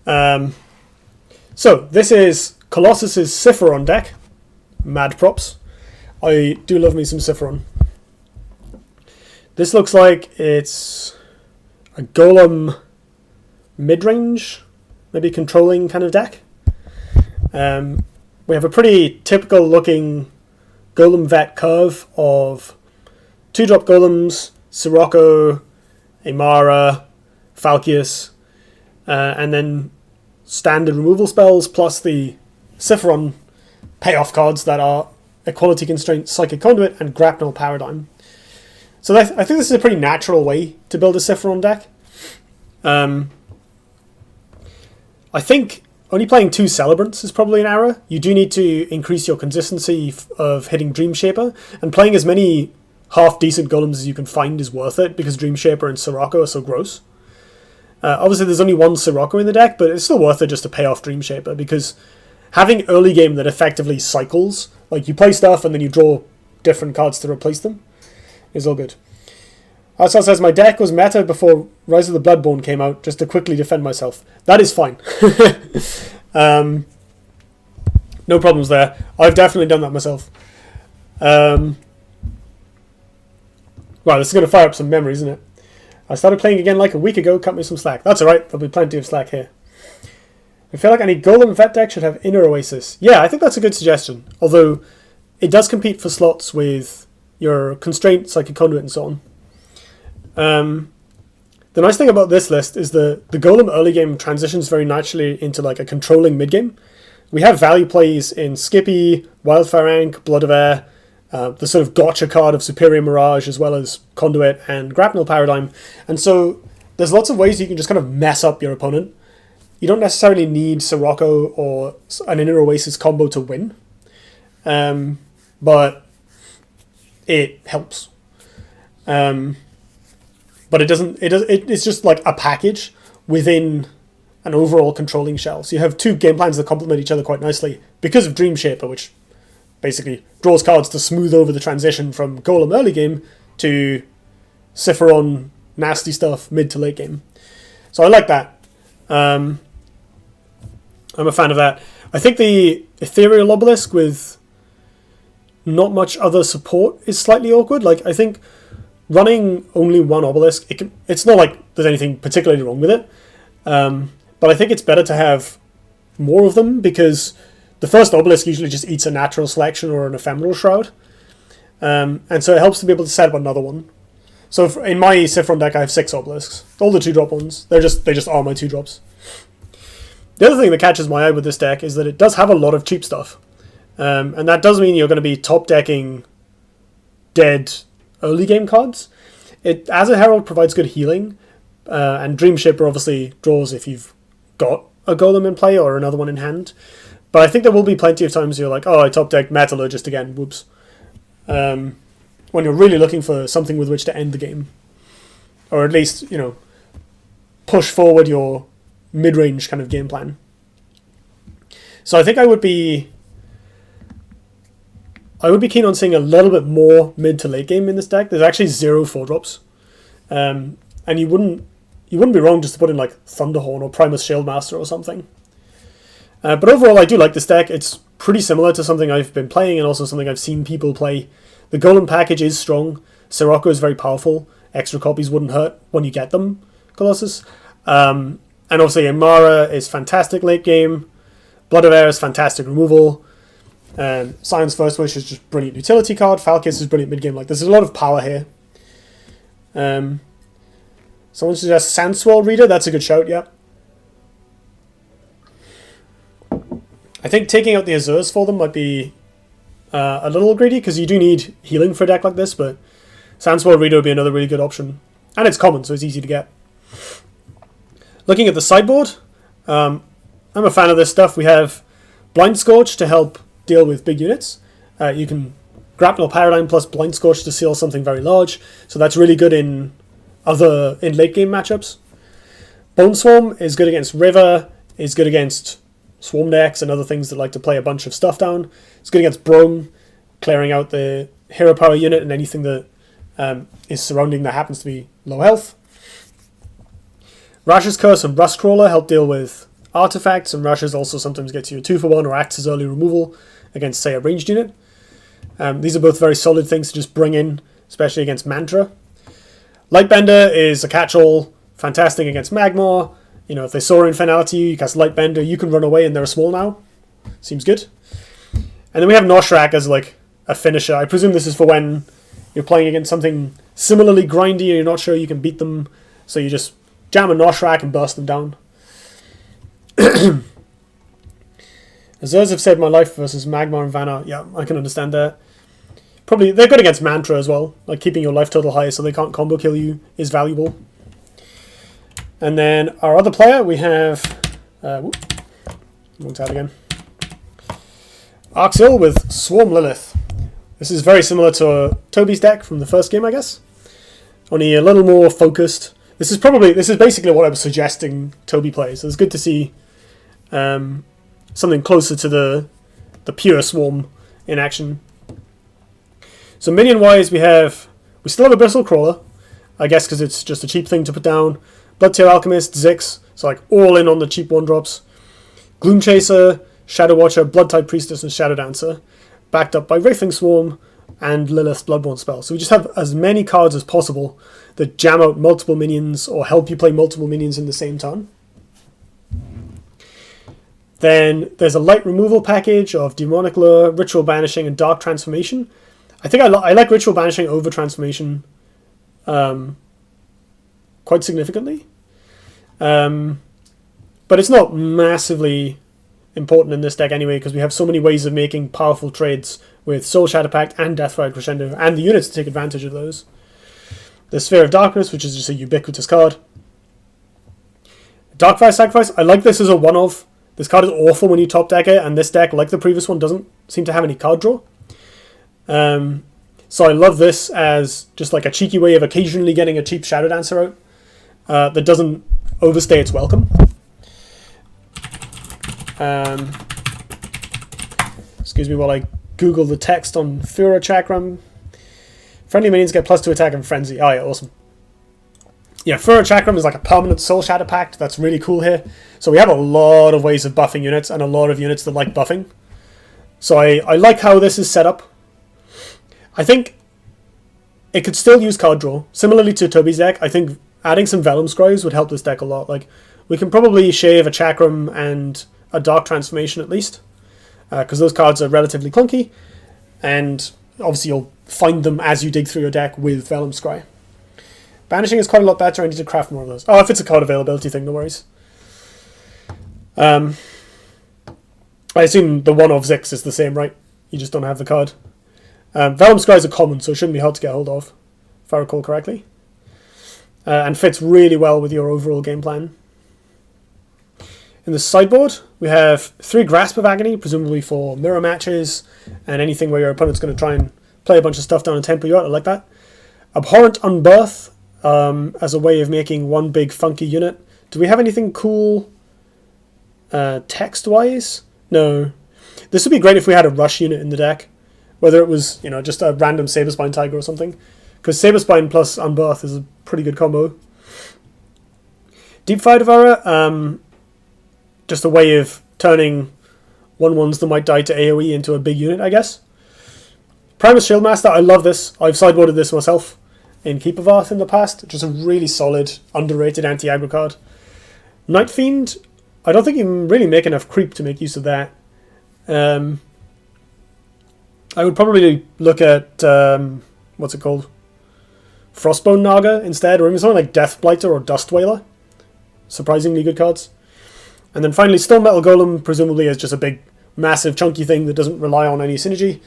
So this is Kolossus' Cipheron deck. Mad props. I do love me some Cipheron. This looks like it's a Golem mid-range, maybe controlling kind of deck. We have a pretty typical looking Golem vet curve of 2-drop Golems, Sirocco, Amara, Falcius, and then standard removal spells plus the Cipheron payoff cards that are Equality Constraint, Psychic Conduit, and Grapnel Paradigm. So I think this is a pretty natural way to build a Cipheron deck. I think only playing 2 Celebrants is probably an error. You do need to increase your consistency of hitting Dreamshaper, and playing as many half-decent Golems as you can find is worth it, because Dreamshaper and Sirocco are so gross. Obviously there's only 1 Sirocco in the deck, but it's still worth it just to pay off Dreamshaper, because having early game that effectively cycles, like you play stuff and then you draw different cards to replace them, is all good. Arxil says, my deck was meta before Rise of the Bloodborne came out, just to quickly defend myself. That is fine. No problems there. I've definitely done that myself. Wow, this is going to fire up some memories, isn't it? I started playing again like a week ago, cut me some slack. That's alright, there'll be plenty of slack here. I feel like any Golem vet deck should have Inner Oasis. Yeah, I think that's a good suggestion. Although, it does compete for slots with your Constraint, Psychic Conduit, and so on. The nice thing about this list is the Golem early game transitions very naturally into like a controlling mid game. We have value plays in Skippy, Wildfire Ankh, Blood of Air, the sort of gotcha card of Superior Mirage, as well as Conduit and Grapnel Paradigm. And so there's lots of ways you can just kind of mess up your opponent. You don't necessarily need Sirocco or an Inner Oasis combo to win, but it helps. But it's just like a package within an overall controlling shell. So you have 2 game plans that complement each other quite nicely because of Dreamshaper, which basically draws cards to smooth over the transition from Golem early game to Cipheron nasty stuff mid to late game. So I like that. I'm a fan of that. I think the Ethereal Obelisk with not much other support is slightly awkward. Like, I think running only 1 Obelisk, it's not like there's anything particularly wrong with it. But I think it's better to have more of them, because the first Obelisk usually just eats a Natural Selection or an Ephemeral Shroud. And so it helps to be able to set up another one. So in my Cipheron deck, I have 6 Obelisks. All the 2-drop ones. They just are my 2-drops. The other thing that catches my eye with this deck is that it does have a lot of cheap stuff. And that does mean you're going to be top-decking dead early game cards. It, as a Herald, provides good healing. And Dreamshipper obviously draws if you've got a Golem in play or another one in hand. But I think there will be plenty of times you're like, oh, I top-decked Metallurgist again, whoops. When you're really looking for something with which to end the game. Or at least, push forward your mid-range kind of game plan. So I think I would be keen on seeing a little bit more mid to late game in this deck. There's actually 0 4-drops. And you wouldn't be wrong just to put in like Thunderhorn or Primus Shieldmaster or something. But overall, I do like this deck. It's pretty similar to something I've been playing and also something I've seen people play. The Golem package is strong. Sirocco is very powerful. Extra copies wouldn't hurt when you get them, Colossus. And obviously Amara is fantastic late game. Blood of Air is fantastic removal. Science First Wish is just brilliant utility card. Falcus is brilliant mid game. Like, there's a lot of power here. Someone suggests Sandswell Reader. That's a good shout, yeah. I think taking out the Azures for them might be a little greedy, because you do need healing for a deck like this, but Sandswell Reader would be another really good option. And it's common, so it's easy to get. Looking at the sideboard, I'm a fan of this stuff. We have Blind Scorch to help deal with big units. You can Grapnel Paradigm plus Blind Scorch to seal something very large, so that's really good in late game matchups. Bone Swarm is good against River, is good against Swarm decks and other things that like to play a bunch of stuff down. It's good against Brome, clearing out the hero power unit and anything that is surrounding that happens to be low health. Rash's Curse and Rustcrawler help deal with Artifacts and rushes also sometimes gets you a 2-for-1 or acts as early removal against, say, a ranged unit. These are both very solid things to just bring in, especially against Mantra. Lightbender is a catch-all, fantastic against Magmar. You know, if they Saurian Finality you cast Lightbender, you can run away and they're small now. Seems good. And then we have Noshrak as like a finisher. I presume this is for when you're playing against something similarly grindy and you're not sure you can beat them. So you just jam a Noshrak and burst them down. Azurs have saved my life versus Magmar and Vanna. Yeah, I can understand that. Probably, they're good against Mantra as well. Like, keeping your life total high so they can't combo kill you is valuable. And then our other player, we have... wrong tab again. Arxil with Swarm Lilith. This is very similar to Toby's deck from the first game, I guess. Only a little more focused. This is basically what I was suggesting Toby plays. So it's good to see something closer to the pure Swarm in action. So minion-wise, we still have a Bristle Crawler, I guess because it's just a cheap thing to put down. Bloodtear Alchemist, Zix, so like all in on the cheap 1-drops. Gloom Chaser, Shadow Watcher, Blood-type Priestess, and Shadow Dancer, backed up by Wraithing Swarm and Lilith's Bloodborne spell. So we just have as many cards as possible that jam out multiple minions or help you play multiple minions in the same turn. Then there's a light removal package of Demonic Lure, Ritual Banishing, and Dark Transformation. I think I like Ritual Banishing over Transformation quite significantly. But it's not massively important in this deck anyway, because we have so many ways of making powerful trades with Soul Shadow Pact and Deathrite Crescendo, and the units to take advantage of those. The Sphere of Darkness, which is just a ubiquitous card. Darkfire Sacrifice, I like this as a one-of. This card is awful when you top deck it, and this deck, like the previous one, doesn't seem to have any card draw. So I love this as just like a cheeky way of occasionally getting a cheap Shadow Dancer out that doesn't overstay its welcome. Excuse me while I Google the text on Fura Chakram. Friendly minions get +2 attack and frenzy. Oh yeah, awesome. Yeah, Fura Chakram is like a permanent Soul Shadow Pact. That's really cool here. So we have a lot of ways of buffing units and a lot of units that like buffing. So I like how this is set up. I think it could still use card draw. Similarly to Toby's deck, I think adding some Vellum Scries would help this deck a lot. Like, we can probably shave a Chakram and a Dark Transformation at least, because those cards are relatively clunky, and obviously you'll find them as you dig through your deck with Vellum Scry. Banishing is quite a lot better. I need to craft more of those. Oh, if it's a card availability thing, no worries. I assume the one of Zix is the same, right? You just don't have the card. Vellum Scries are common, so it shouldn't be hard to get hold of, if I recall correctly. And fits really well with your overall game plan. In the sideboard, we have 3 Grasp of Agony, presumably for mirror matches and anything where your opponent's going to try and play a bunch of stuff down and tempo you out. I like that. Abhorrent Unbirth as a way of making one big funky unit. Do we have anything cool text-wise? No. This would be great if we had a rush unit in the deck. Whether it was, you know, just a random Saberspine Tiger or something. Because Saberspine plus Unbirth is a pretty good combo. Deep-Fire Devourer, just a way of turning 1/1s that might die to AoE into a big unit, I guess. Primus Shieldmaster, I love this. I've sideboarded this myself in Keep of Arth in the past. Just a really solid, underrated anti-aggro card. Night Fiend, I don't think you can really make enough creep to make use of that. I would probably look at, what's it called? Frostbone Naga instead, or even something like Deathblighter or Dust Wailer. Surprisingly good cards. And then finally, Stone Metal Golem, presumably as just a big, massive, chunky thing that doesn't rely on any synergy.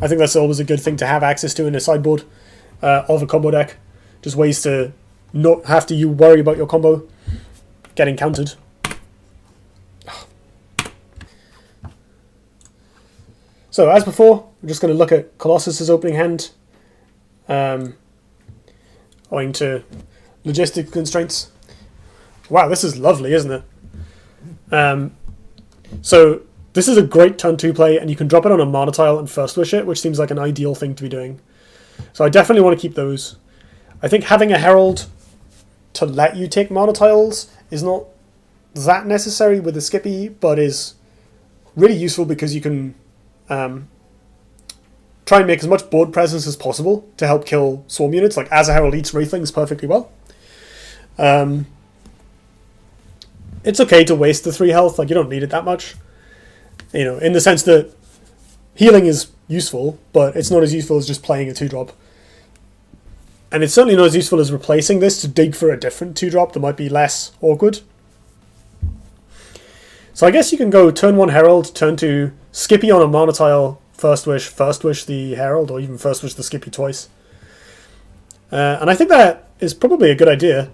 I think that's always a good thing to have access to in a sideboard of a combo deck. Just ways to not have to worry about your combo getting countered. So, as before, we're just going to look at Colossus' opening hand. Owing to logistic constraints. Wow, this is lovely, isn't it? So, this is a great turn 2 play, and you can drop it on a Mana Tile and First Wish it, which seems like an ideal thing to be doing. So I definitely want to keep those. I think having a Herald to let you take Mana Tiles is not that necessary with the Skippy, but is really useful because you can try and make as much board presence as possible to help kill swarm units. Like as a Herald eats Wraithlings perfectly well. It's okay to waste the 3 health, like you don't need it that much. You know, in the sense that healing is useful, but it's not as useful as just playing a 2-drop. And it's certainly not as useful as replacing this to dig for a different 2-drop that might be less awkward. So I guess you can go turn 1 Herald, turn 2 Skippy on a mana tile, first wish the Herald, or even first wish the Skippy twice. And I think that is probably a good idea.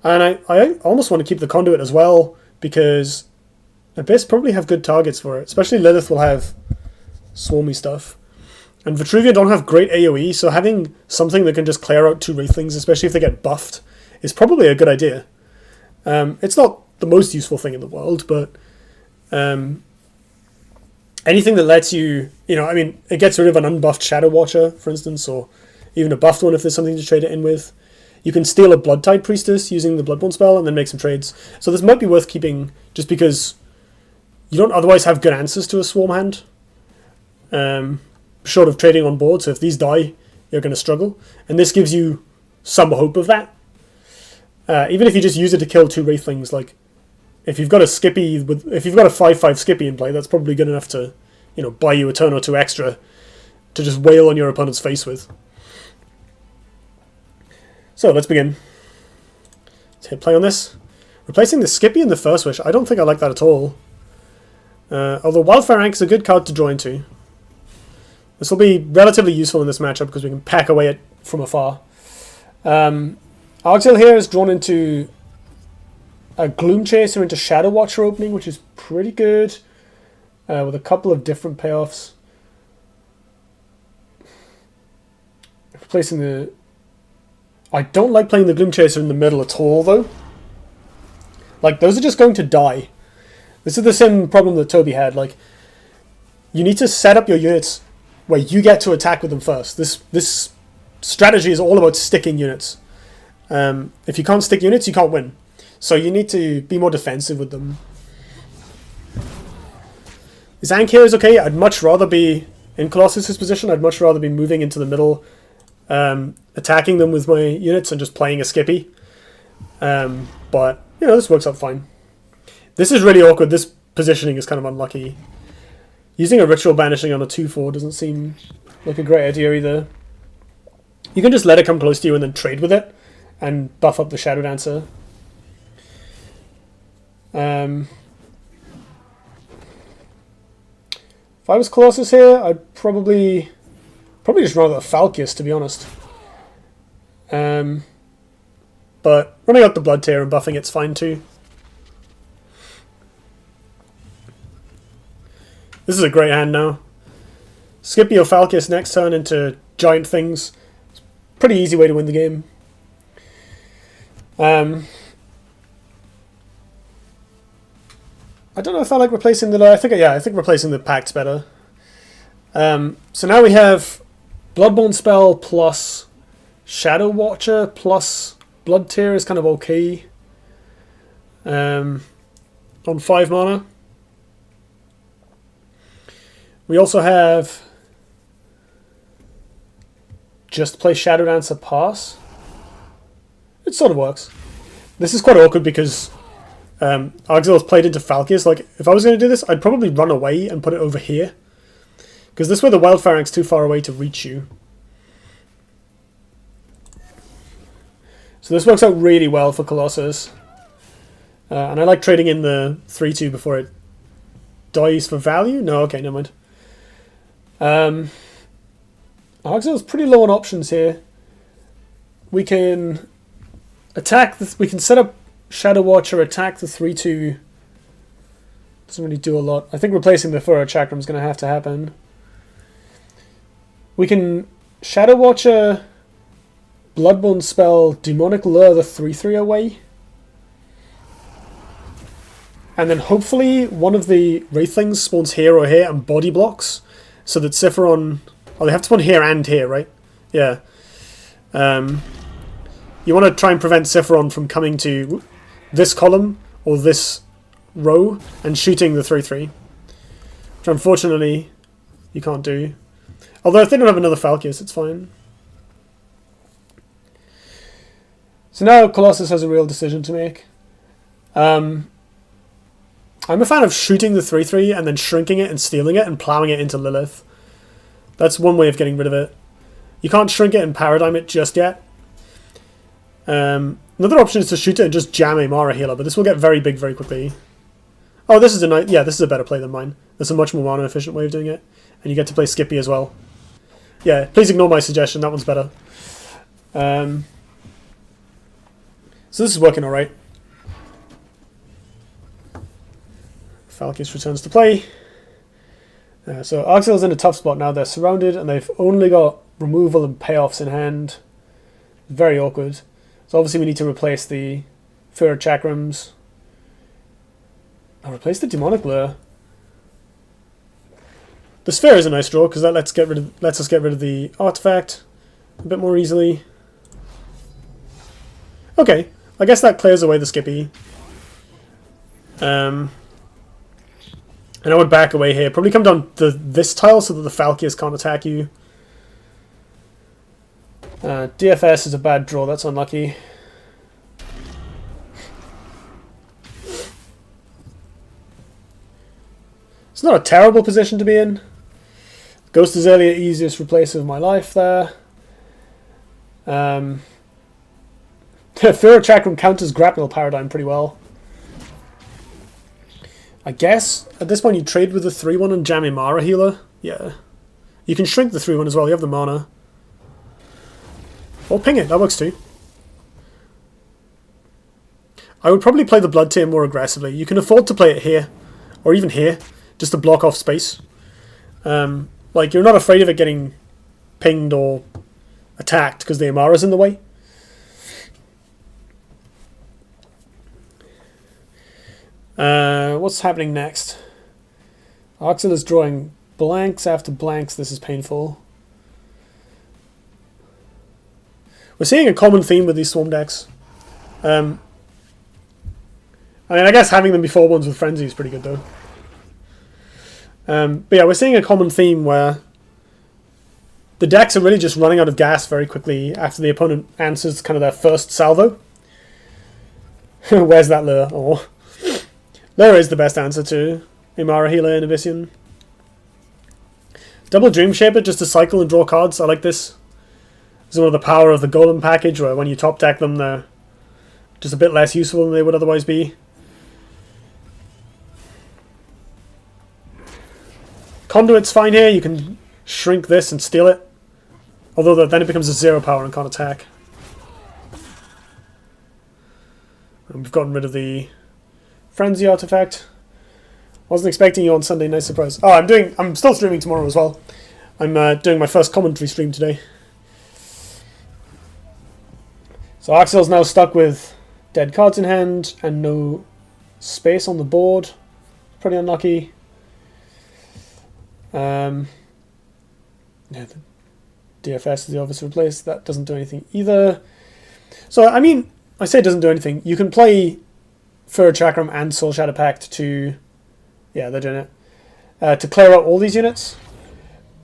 And I almost want to keep the Conduit as well, because Abyss probably have good targets for it. Especially Lilith will have swarmy stuff. And Vitruvian don't have great AoE, so having something that can just clear out 2 Wraithlings, especially if they get buffed, is probably a good idea. It's not the most useful thing in the world, but anything that lets you, I mean, it gets rid of an unbuffed Shadow Watcher, for instance, or even a buffed one if there's something to trade it in with. You can steal a Bloodtide Priestess using the Bloodborne spell and then make some trades. So this might be worth keeping just because you don't otherwise have good answers to a Swarm hand. Short of trading on board, so if these die, you're going to struggle. And this gives you some hope of that. Even if you just use it to kill 2 Wraithlings, like if you've got a Skippy if you've got a 5/5 Skippy in play, that's probably good enough to, buy you a turn or 2 extra to just wail on your opponent's face with. So let's begin. Let's hit play on this. Replacing the Skippy in the first wish, I don't think I like that at all. Although Wildfire Rank is a good card to draw into. This will be relatively useful in this matchup because we can pack away it from afar. Arxil here is drawn into a Gloom Chaser into Shadow Watcher opening, which is pretty good, with a couple of different payoffs. Replacing the... I don't like playing the Gloom Chaser in the middle at all, though. Like, those are just going to die. This is the same problem that Toby had. Like, you need to set up your units where you get to attack with them first. This strategy is all about sticking units. If you can't stick units, you can't win. So you need to be more defensive with them. Zank here is okay. I'd much rather be in Kolossus' position. I'd much rather be moving into the middle, attacking them with my units and just playing a Skippy. But, this works out fine. This is really awkward. This positioning is kind of unlucky. Using a Ritual Banishing on a 2/4 doesn't seem like a great idea either. You can just let it come close to you and then trade with it and buff up the Shadow Dancer. If I was Colossus here, I'd probably just run out the Falcus, to be honest. But running out the Blood Tear and buffing it's fine too. This is a great hand now. Skippy or Falcus next turn into giant things. It's a pretty easy way to win the game. I don't know if I like replacing the... I think replacing the Pact's better. So now we have Bloodborne Spell plus Shadow Watcher plus Blood Tear is kind of okay. On 5 mana. We also have just play Shadow Dancer pass. It sort of works. This is quite awkward because Arxil has played into Falcus. Like, if I was going to do this, I'd probably run away and put it over here. Because this way the Wildfire Rank's too far away to reach you. So this works out really well for Colossus. And I like trading in the 3/2 before it dies for value. No, okay, never mind. Arxil's pretty low on options here. We can attack this. We can set up Shadow Watcher, attack the 3/2. Doesn't really do a lot. I think replacing the Furrow Chakram is going to have to happen. We can Shadow Watcher, Bloodborne Spell, Demonic Lure the 3/3 away. And then hopefully one of the Wraithlings spawns here or here and body blocks. So that Siphoron... Oh, they have to spawn here and here, right? Yeah. You want to try and prevent Siphoron from coming to this column or this row and shooting the 3-3. Which unfortunately you can't do. Although if they don't have another Falcus, it's fine. So now Kolossus has a real decision to make. I'm a fan of shooting the 3-3 and then shrinking it and stealing it and plowing it into Lilith. That's one way of getting rid of it. You can't shrink it and paradigm it just yet. Another option is to shoot it and just jam a Mara healer, but this will get very big very quickly. Oh, this is a nice, yeah, this is a better play than mine. That's a much more mana efficient way of doing it. And you get to play Skippy as well. Yeah, please ignore my suggestion, that one's better. So this is working alright. Falcus returns to play. So Arxil's in a tough spot now. They're surrounded and they've only got removal and payoffs in hand. Very awkward. So obviously we need to replace the Fura Chakrams. I'll replace the Demonic Lure. The Sphere is a nice draw because that lets us get rid of the artifact a bit more easily. Okay, I guess that clears away the Skippy. And I would back away here. Probably come down to this tile so that the Falcus can't attack you. DFS is a bad draw. That's unlucky. It's not a terrible position to be in. Ghost is earlier easiest replacer of my life there. Fura Chakram counters Grapnel Paradigm pretty well. I guess at this point you trade with the 3-1 and jam a Mara healer. Yeah. You can shrink the 3-1 as well, you have the mana. Or ping it, that works too. I would probably play the Blood Tier more aggressively. You can afford to play it here, or even here, just to block off space. Like, you're not afraid of it getting pinged or attacked because the Amara's in the way. What's happening next? Arxil is drawing blanks after blanks. This is painful. We're seeing a common theme with these Swarm decks. I mean, I guess having them before ones with Frenzy is pretty good, though. But yeah, we're seeing a common theme where the decks are really just running out of gas very quickly after the opponent answers kind of their first salvo. Where's that lure? Oh. Lure is the best answer to Imara Healer in Abyssian. Double Dream Shaper just to cycle and draw cards. I like this. This is one of the power of the Golem package where when you top deck them they're just a bit less useful than they would otherwise be. Conduit's fine here. You can shrink this and steal it. Although then it becomes a 0 power and can't attack. And we've gotten rid of the Frenzy artifact. Wasn't expecting you on Sunday. Nice surprise. Oh, I'm still streaming tomorrow as well. I'm doing my first commentary stream today. So Arxil's now stuck with dead cards in hand and no space on the board. Pretty unlucky. Yeah, the DFS is the obvious replace. That doesn't do anything either. So, I mean, I say it doesn't do anything. You can play Fura Chakram and Soul Shadow Pact to... Yeah, they're doing it. To clear out all these units.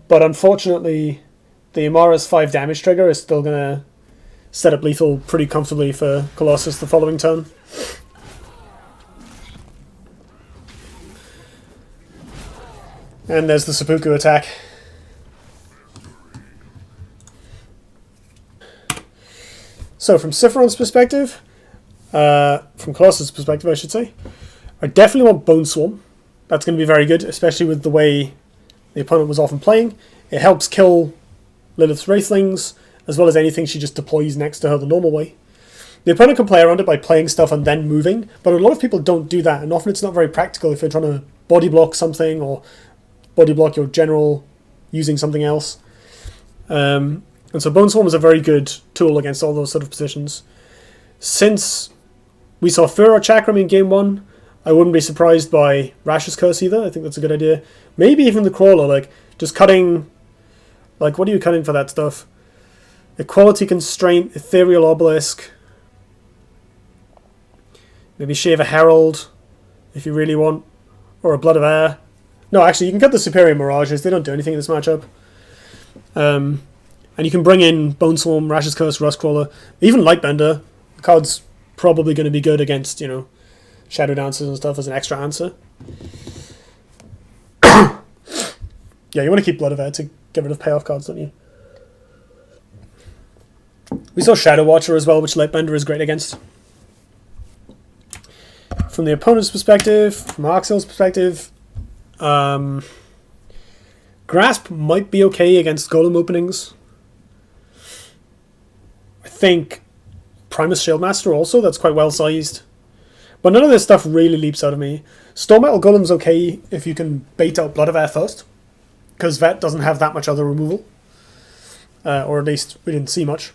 But unfortunately, the Amara's 5 damage trigger is still going to set up lethal pretty comfortably for Kolossus the following turn. And there's the Seppuku attack. So from Sifron's perspective, from Kolossus' perspective I should say, I definitely want Bone Swarm. That's going to be very good, especially with the way the opponent was often playing. It helps kill Lilith's Wraithlings, as well as anything she just deploys next to her the normal way. The opponent can play around it by playing stuff and then moving, but a lot of people don't do that, and often it's not very practical if you're trying to body block something or body block your general using something else. And so Bone Swarm is a very good tool against all those sort of positions. Since we saw Fura Chakram in game 1, I wouldn't be surprised by Rash's Curse either. I think that's a good idea. Maybe even the Crawler, like just cutting... Like, what are you cutting for that stuff? Equality Constraint, Ethereal Obelisk. Maybe Shave a Herald if you really want, or a Blood of Air. No, actually, you can cut the Superior Mirages. They don't do anything in this matchup. And you can bring in Bone Swarm, Rash's Curse, Rustcrawler, even Lightbender. The card's probably going to be good against, you know, Shadow Dancers and stuff as an extra answer. Yeah, you want to keep Blood of Air to get rid of payoff cards, don't you? We saw Shadow Watcher as well, which Lightbender is great against. From the opponent's perspective, from Arxil's perspective, Grasp might be okay against Golem openings. I think Primus Shieldmaster also, that's quite well sized. But none of this stuff really leaps out of me. Storm Metal Golem's okay if you can bait out Blood of Air first, because Vet doesn't have that much other removal. Or at least we didn't see much.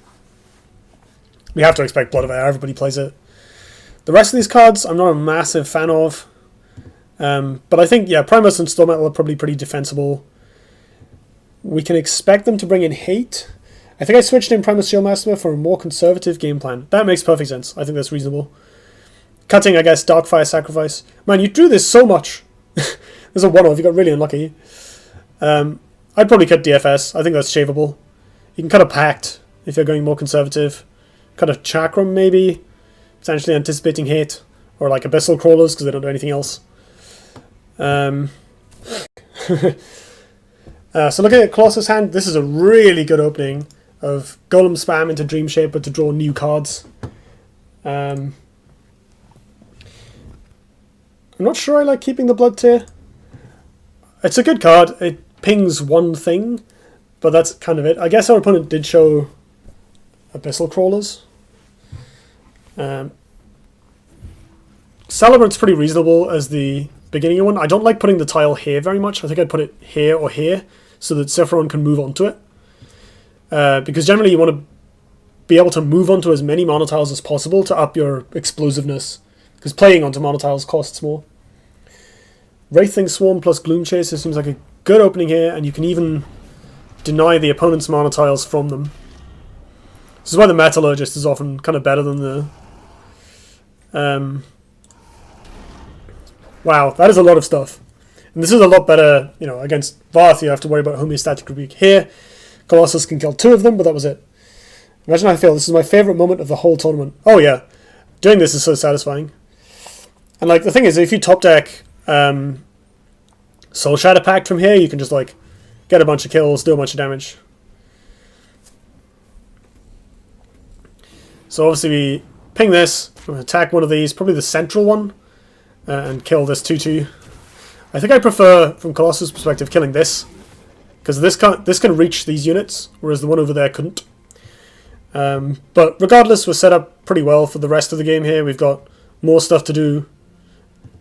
We have to expect Blood of Air, everybody plays it. The rest of these cards I'm not a massive fan of. But I think, yeah, Primus and Storm Metal are probably pretty defensible. We can expect them to bring in Hate. I think I switched in Primus Shieldmaster for a more conservative game plan. That makes perfect sense. I think that's reasonable. Cutting, I guess, Darkfire Sacrifice. Man, you drew this so much. There's a 1-off, you got really unlucky. I'd probably cut DFS. I think that's shaveable. You can cut a Pact if you're going more conservative. Cut a Chakram, maybe. Potentially anticipating Hate. Or like Abyssal Crawlers, because they don't do anything else. So looking at Colossus' hand, this is a really good opening of Golem spam into Dream Shaper to draw new cards. I'm not sure I like keeping the Blood Tear. It's a good card. It pings one thing, but that's kind of it. I guess our opponent did show Abyssal Crawlers. Celebrant's pretty reasonable as the beginning one. I don't like putting the tile here very much. I think I'd put it here or here so that Sephiron can move onto it. Because generally you want to be able to move onto as many mono tiles as possible to up your explosiveness. Because playing onto mono tiles costs more. Wraithling Swarm plus Gloom Chaser seems like a good opening here, and you can even deny the opponent's mono tiles from them. This is why the Metallurgist is often kind of better than the... Wow, that is a lot of stuff. And this is a lot better, you know, against Varth. You have to worry about homeostatic rebuke here. Colossus can kill 2 of them, but that was it. Imagine how I feel. This is my favourite moment of the whole tournament. Oh yeah, doing this is so satisfying. And like the thing is, if you top deck Soul Shatter Pact from here, you can just like get a bunch of kills, do a bunch of damage. So obviously we ping this, I'm going to attack one of these, probably the central one, and kill this 2-2. I think I prefer, from Colossus' perspective, killing this, because this can reach these units, whereas the one over there couldn't. But regardless, we're set up pretty well for the rest of the game here. We've got more stuff to do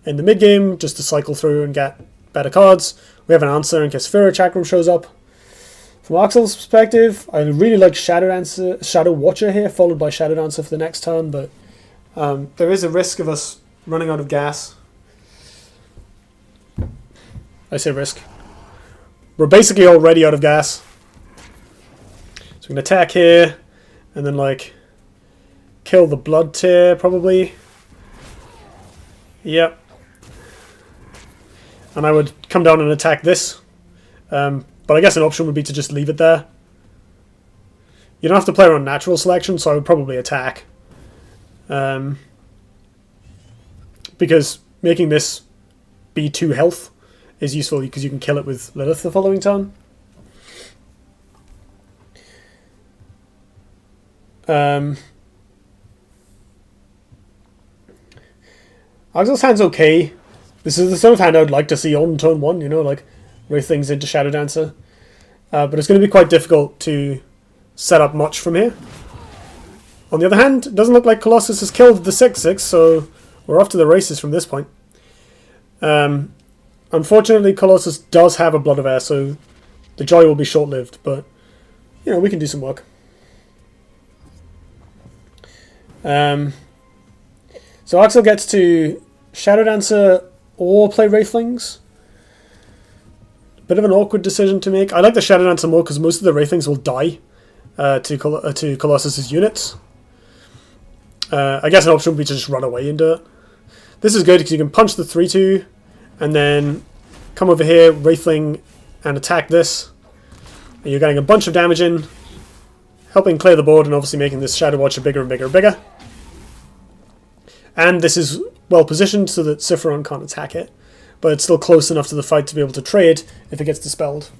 in the mid game, just to cycle through and get better cards. We have an answer in case Pharaoh Chakram shows up. From Arxil's perspective, I really like Shadow Watcher here, followed by Shadow Dancer for the next turn, but there is a risk of us running out of gas. I say risk. We're basically already out of gas. So we can attack here, and then like kill the Blood Tear probably. Yep. And I would come down and attack this. But I guess an option would be to just leave it there. You don't have to play around natural selection, so I would probably attack. Because making this be 2 health is useful because you can kill it with Lilith the following turn. Arxil's hand's okay. This is the sort of hand I would like to see on turn 1, you know, like Wraith things into Shadow Dancer. But it's going to be quite difficult to set up much from here. On the other hand, it doesn't look like Colossus has killed the 6/6, so we're off to the races from this point. Unfortunately, Colossus does have a Blood of Air, so the joy will be short-lived, but, you know, we can do some work. So Arxil gets to Shadow Dancer or play Wraithlings. Bit of an awkward decision to make. I like the Shadow Dancer more because most of the Wraithlings will die to Colossus' units. I guess an option would be to just run away into it. This is good because you can punch the 3-2 and then come over here, Wraithling, and attack this. And you're getting a bunch of damage in, helping clear the board and obviously making this Shadow Watcher bigger and bigger and bigger. And this is well positioned so that Siphoron can't attack it, but it's still close enough to the fight to be able to trade if it gets dispelled.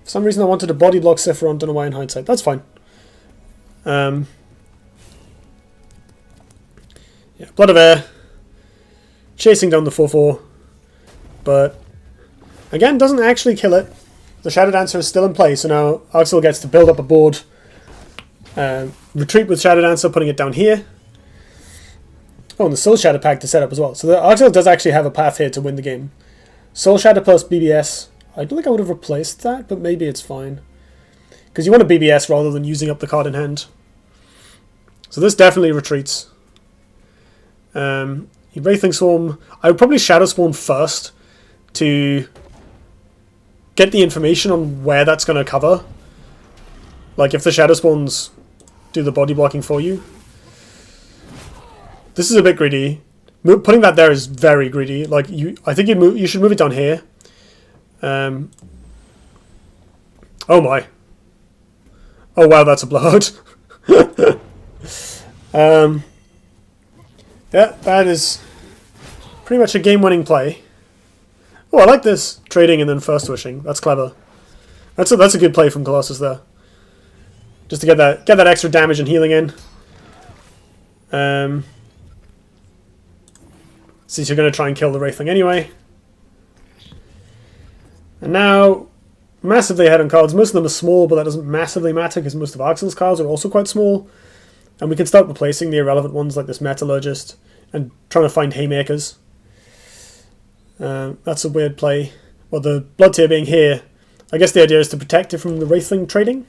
For some reason I wanted to body block Siphoron, don't know why in hindsight. That's fine. Yeah, Blood of Air, chasing down the 4-4, but again, doesn't actually kill it. The Shadow Dancer is still in play, so now Arxil gets to build up a board, retreat with Shadow Dancer, putting it down here. Oh, and the Soul Shadow pack to set up as well. So the Arxil does actually have a path here to win the game. Soul Shadow plus BBS. I don't think I would have replaced that, but maybe it's fine. Because you want a BBS rather than using up the card in hand. So this definitely retreats. Wraithling Swarm. I would probably Shadow Spawn first to get the information on where that's going to cover. Like if the Shadow Spawns do the body blocking for you. This is a bit greedy. Putting that there is very greedy. Like I think you should move it down here. Oh my. Oh wow, that's a blowout. Yeah, that is pretty much a game-winning play. Oh, I like this trading and then first wishing. That's clever. That's a good play from Kolossus there. Just to get that extra damage and healing in. Since you're going to try and kill the Wraithling anyway. And now, massively ahead on cards. Most of them are small, but that doesn't massively matter because most of Arxil's cards are also quite small. And we can start replacing the irrelevant ones like this Metallurgist and trying to find Haymakers. That's a weird play. Well, the Blood Tier being here, I guess the idea is to protect it from the Wraithling trading.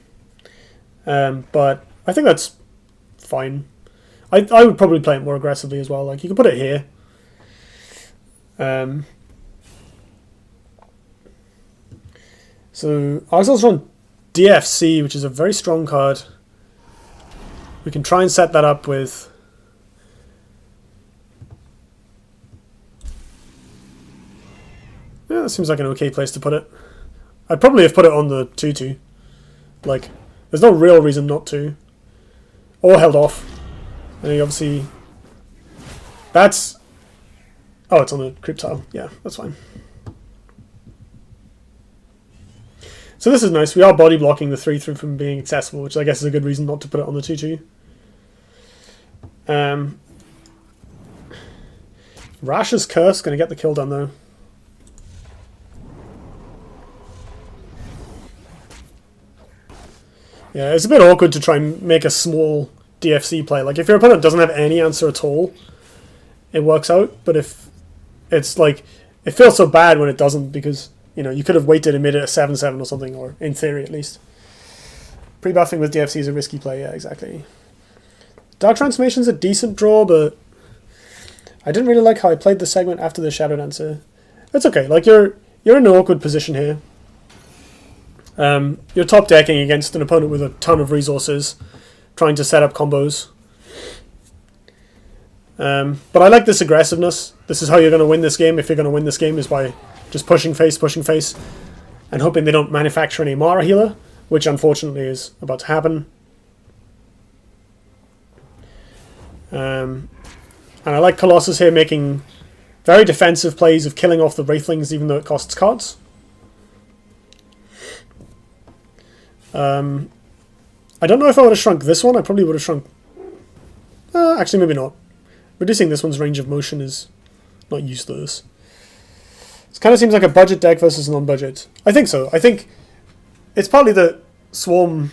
But I think that's fine. I would probably play it more aggressively as well. Like you can put it here. So Arxil's on DFC, which is a very strong card. We can try and set that up with yeah, that seems like an okay place to put it. I'd probably have put it on the 2-2. Like, there's no real reason not to. Or held off. And he obviously that's oh, it's on the creep tile. Yeah, that's fine. So this is nice. We are body blocking the 3-3 from being accessible, which I guess is a good reason not to put it on the 2-2. Rash's Curse, going to get the kill done though. Yeah, it's a bit awkward to try and make a small DFC play. Like if your opponent doesn't have any answer at all, it works out. But if it's like, it feels so bad when it doesn't because, you know, you could have waited and made it a 7-7 or something, or in theory at least. Pre-buffing with DFC is a risky play, yeah, exactly. Dark Transformation's a decent draw, but I didn't really like how I played the segment after the Shadow Dancer. It's okay, like you're in an awkward position here. You're top decking against an opponent with a ton of resources, trying to set up combos. But I like this aggressiveness. This is how you're going to win this game. If you're going to win this game is by just pushing face, and hoping they don't manufacture any Mara healer, which unfortunately is about to happen. And I like Kolossus here making very defensive plays of killing off the Wraithlings even though it costs cards. I don't know if I would have shrunk this one. I probably would have shrunk... actually, maybe not. Reducing this one's range of motion is not useless. It kind of seems like a budget deck versus non-budget. I think so. I think it's partly that Swarm...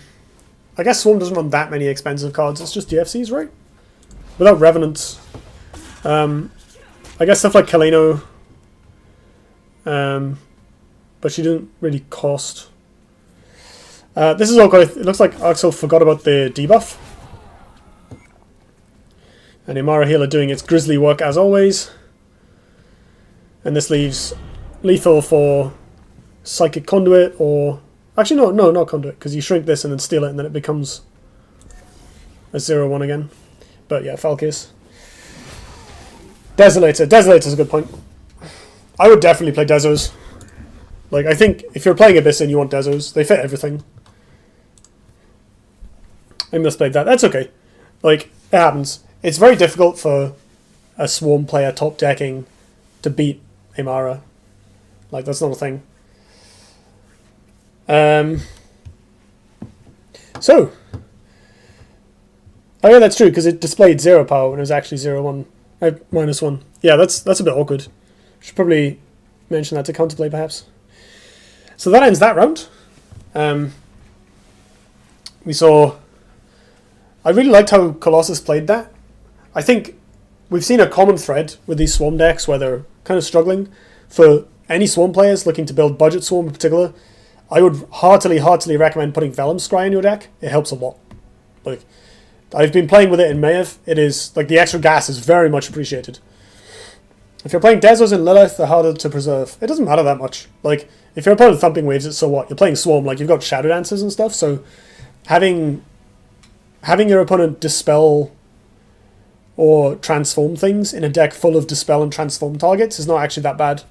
I guess Swarm doesn't run that many expensive cards. It's just DFCs, right? Without Revenants. I guess stuff like Kaleno. But she didn't really cost... this is all good. It looks like Arxil forgot about the debuff. And Imara Healer doing its grisly work as always. And this leaves lethal for Psychic Conduit or... Actually, no, not Conduit, because you shrink this and then steal it and then it becomes a 0-1 again. But yeah, Falkis. Desolator. Desolator's a good point. I would definitely play Desos. Like, I think if you're playing Abyss and you want Desos, they fit everything. I misplayed that. That's okay. Like, it happens. It's very difficult for a Swarm player top decking to beat Amara. Like, that's not a thing. So. Oh yeah, that's true, because it displayed 0 power when it was actually 0-1. -1. Yeah, that's a bit awkward. Should probably mention that to counterplay, perhaps. So that ends that round. We saw... I really liked how Kolossus played that. I think we've seen a common thread with these Swarm decks where they're kind of struggling. For any Swarm players looking to build budget Swarm in particular, I would heartily recommend putting Vellum Scry in your deck. It helps a lot. Like, I've been playing with it in Maeve. It is, like, the extra gas is very much appreciated. If you're playing Desos and Lilith, they're harder to preserve. It doesn't matter that much. Like, if your opponent Thumping Waves it, so what? You're playing Swarm, like, you've got Shadow Dancers and stuff, so having your opponent dispel or transform things in a deck full of dispel and transform targets is not actually that bad.